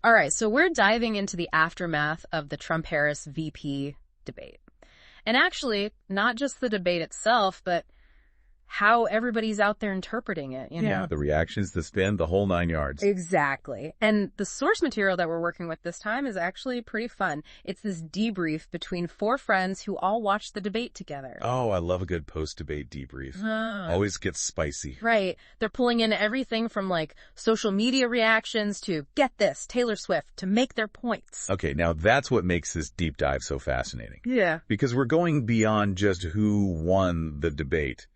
All right, so we're diving into the aftermath of the Trump-Harris VP debate. And actually, not just the debate itself, but how everybody's out there interpreting it, you know? Yeah, the reactions, the spin, the whole 9 yards. Exactly. And the source material that we're working with this time is actually pretty fun. It's this debrief between 4 friends who all watched the debate together. Oh, I love a good post-debate debrief. Always gets spicy. Right. They're pulling in everything from, like, social media reactions to, get this, Taylor Swift, to make their points. Okay, now that's what makes this deep dive so fascinating. Yeah. Because we're going beyond just who won the debate,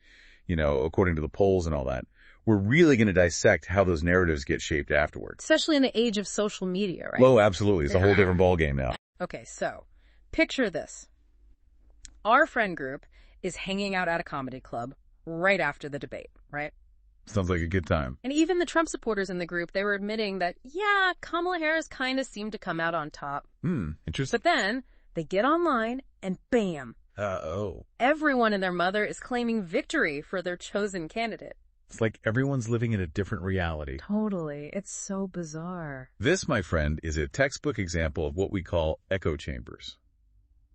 you know, according to the polls and all that. We're really going to dissect how those narratives get shaped afterwards. Especially in the age of social media, right? Oh, absolutely. It's a whole different ballgame now. Okay, so picture this. Our friend group is hanging out at a comedy club right after the debate, right? Sounds like a good time. And even the Trump supporters in the group, they were admitting that, yeah, Kamala Harris kind of seemed to come out on top. Interesting. But then they get online and bam. Everyone and their mother is claiming victory for their chosen candidate. It's like everyone's living in a different reality. Totally. It's so bizarre. This, my friend, is a textbook example of what we call echo chambers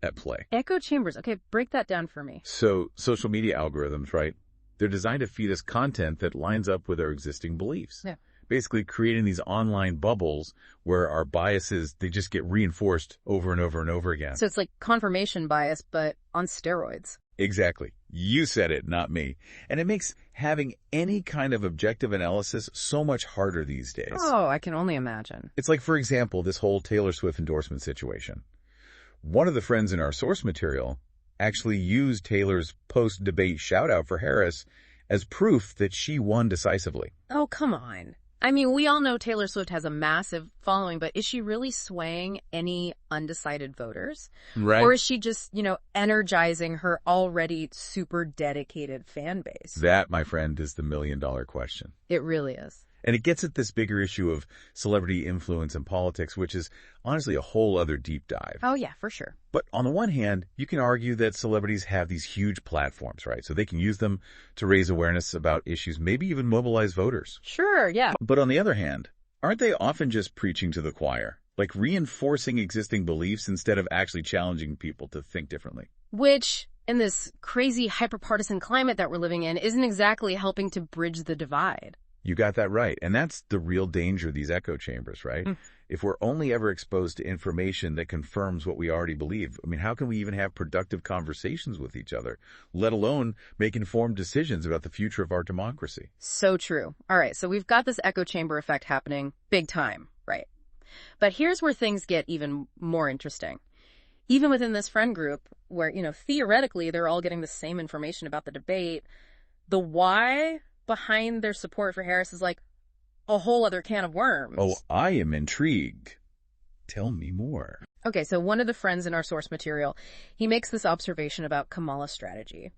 at play. Echo chambers. Okay, break that down for me. So, social media algorithms, right? They're designed to feed us content that lines up with our existing beliefs. Yeah. Basically creating these online bubbles where our biases, they just get reinforced over and over and over again. So it's like confirmation bias, but on steroids. Exactly. You said it, not me. And it makes having any kind of objective analysis so much harder these days. Oh, I can only imagine. It's like, for example, this whole Taylor Swift endorsement situation. One of the friends in our source material actually used Taylor's post-debate shout-out for Harris as proof that she won decisively. Oh, come on. I mean, we all know Taylor Swift has a massive following, but is she really swaying any undecided voters? Right. Or is she just, you know, energizing her already super dedicated fan base? That, my friend, is the million-dollar question. It really is. And it gets at this bigger issue of celebrity influence in politics, which is honestly a whole other deep dive. Oh, yeah, for sure. But on the one hand, you can argue that celebrities have these huge platforms, right? So they can use them to raise awareness about issues, maybe even mobilize voters. Sure, yeah. But on the other hand, aren't they often just preaching to the choir? Like reinforcing existing beliefs instead of actually challenging people to think differently? Which, in this crazy hyper-partisan climate that we're living in, isn't exactly helping to bridge the divide. You got that right. And that's the real danger of these echo chambers, right? If we're only ever exposed to information that confirms what we already believe, I mean, how can we even have productive conversations with each other, let alone make informed decisions about the future of our democracy? So true. All right, so we've got this echo chamber effect happening big time, right? But here's where things get even more interesting. Even within this friend group where, you know, theoretically they're all getting the same information about the debate, the why behind their support for Harris is like a whole other can of worms. Oh, I am intrigued. Tell me more. Okay, so one of the friends in our source material, he makes this observation about Kamala's strategy.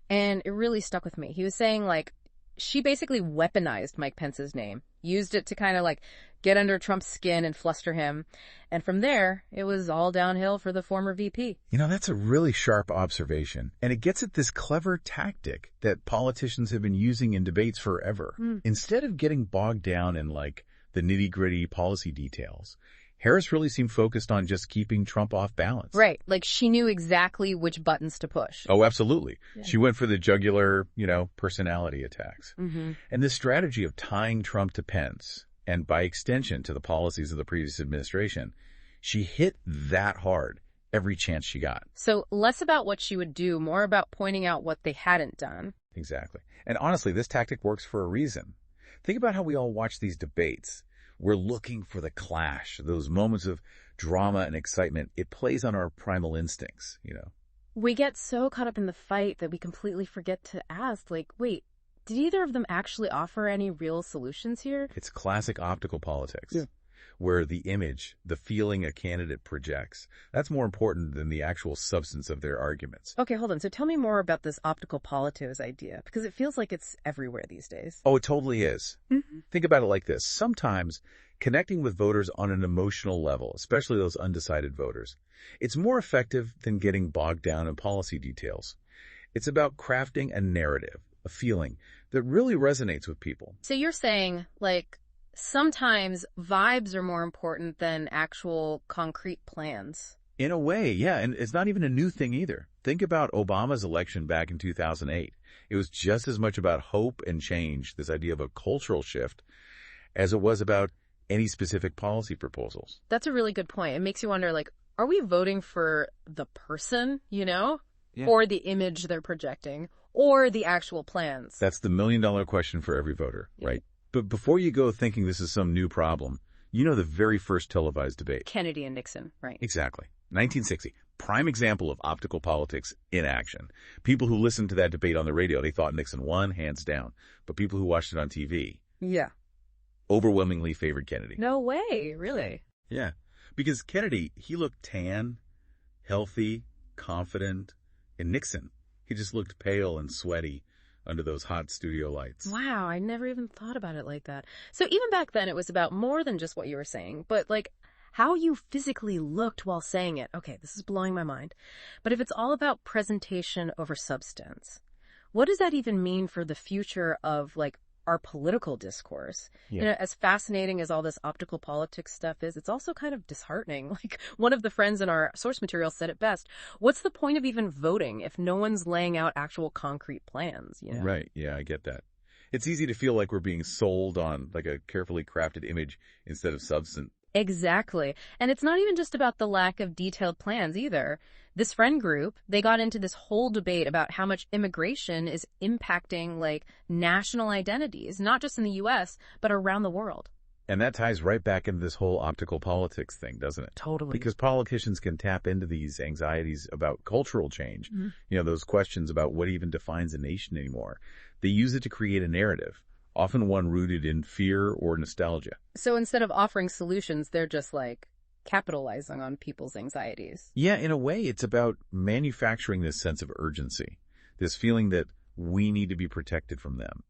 And it really stuck with me. He was saying, like, she basically weaponized Mike Pence's name, used it to kind of, like, get under Trump's skin and fluster him. And from there, it was all downhill for the former VP. You know, that's a really sharp observation. And it gets at this clever tactic that politicians have been using in debates forever. Instead of getting bogged down in, like, the nitty-gritty policy details, Harris really seemed focused on just keeping Trump off balance. Right. Like, she knew exactly which buttons to push. Oh, absolutely. Yeah. She went for the jugular, you know, personality attacks. Mm-hmm. And this strategy of tying Trump to Pence, and by extension to the policies of the previous administration, she hit that hard every chance she got. So less about what she would do, more about pointing out what they hadn't done. Exactly. And honestly, this tactic works for a reason. Think about how we all watch these debates. We're looking for the clash, those moments of drama and excitement. It plays on our primal instincts, you know. We get so caught up in the fight that we completely forget to ask, like, wait, did either of them actually offer any real solutions here? It's classic optical politics, where the image, the feeling a candidate projects, that's more important than the actual substance of their arguments. Okay, hold on. So tell me more about this optical politics idea, because it feels like it's everywhere these days. Oh, it totally is. Think about it like this. Sometimes connecting with voters on an emotional level, especially those undecided voters, it's more effective than getting bogged down in policy details. It's about crafting a narrative, a feeling that really resonates with people. So you're saying, like, sometimes vibes are more important than actual concrete plans. In a way, yeah, and it's not even a new thing either. Think about Obama's election back in 2008. It was just as much about hope and change, this idea of a cultural shift, as it was about any specific policy proposals. That's a really good point. It makes you wonder, like, are we voting for the person, Yeah. or the image they're projecting, or the actual plans? That's the million-dollar question for every voter, right? But before you go thinking this is some new problem, the very first televised debate. Kennedy and Nixon, right? Exactly. 1960. Prime example of optical politics in action. People who listened to that debate on the radio, they thought Nixon won, hands down. But people who watched it on TV Yeah. overwhelmingly favored Kennedy. No way, really? Yeah. Because Kennedy, he looked tan, healthy, confident. And Nixon, he just looked pale and sweaty under those hot studio lights. Wow, I never even thought about it like that. So even back then, it was about more than just what you were saying, but like how you physically looked while saying it. Okay, this is blowing my mind. But if it's all about presentation over substance, what does that even mean for the future of like our political discourse? Yeah. As fascinating as all this optical politics stuff is, it's also kind of disheartening. Like one of the friends in our source material said it best. What's the point of even voting if no one's laying out actual concrete plans? Right. Yeah, I get that. It's easy to feel like we're being sold on like a carefully crafted image instead of substance. Exactly. And it's not even just about the lack of detailed plans either. This friend group, they got into this whole debate about how much immigration is impacting like national identities, not just in the US, but around the world. And that ties right back into this whole optical politics thing, doesn't it? Totally. Because politicians can tap into these anxieties about cultural change. Those questions about what even defines a nation anymore. They use it to create a narrative, often one rooted in fear or nostalgia. So instead of offering solutions, they're just like capitalizing on people's anxieties. Yeah, in a way, it's about manufacturing this sense of urgency, this feeling that we need to be protected from them.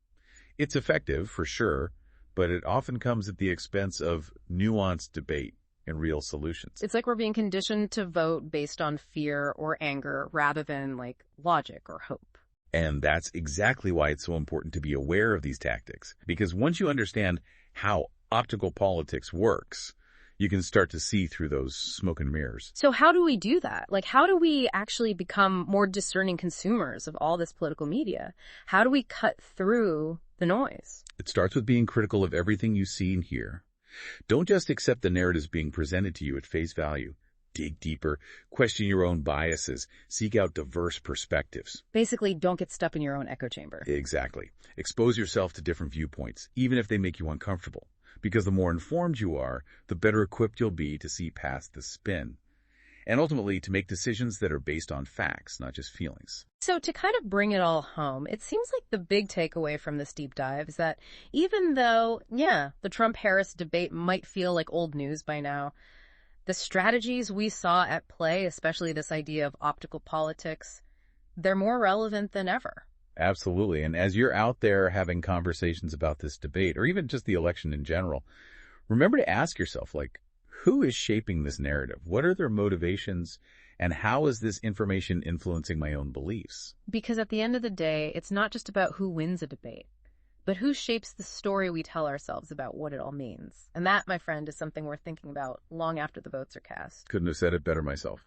It's effective, for sure, but it often comes at the expense of nuanced debate and real solutions. It's like we're being conditioned to vote based on fear or anger rather than like logic or hope. And that's exactly why it's so important to be aware of these tactics. Because once you understand how optical politics works, you can start to see through those smoke and mirrors. So how do we do that? Like, how do we actually become more discerning consumers of all this political media? How do we cut through the noise? It starts with being critical of everything you see and hear. Don't just accept the narratives being presented to you at face value. Dig deeper, question your own biases, seek out diverse perspectives. Basically, don't get stuck in your own echo chamber. Exactly. Expose yourself to different viewpoints, even if they make you uncomfortable. Because the more informed you are, the better equipped you'll be to see past the spin. And ultimately, to make decisions that are based on facts, not just feelings. So to kind of bring it all home, it seems like the big takeaway from this deep dive is that even though, the Trump-Harris debate might feel like old news by now, the strategies we saw at play, especially this idea of optical politics, they're more relevant than ever. Absolutely. And as you're out there having conversations about this debate, or even just the election in general, remember to ask yourself, like, who is shaping this narrative? What are their motivations? And how is this information influencing my own beliefs? Because at the end of the day, it's not just about who wins a debate, but who shapes the story we tell ourselves about what it all means. And that, my friend, is something we're thinking about long after the votes are cast. Couldn't have said it better myself.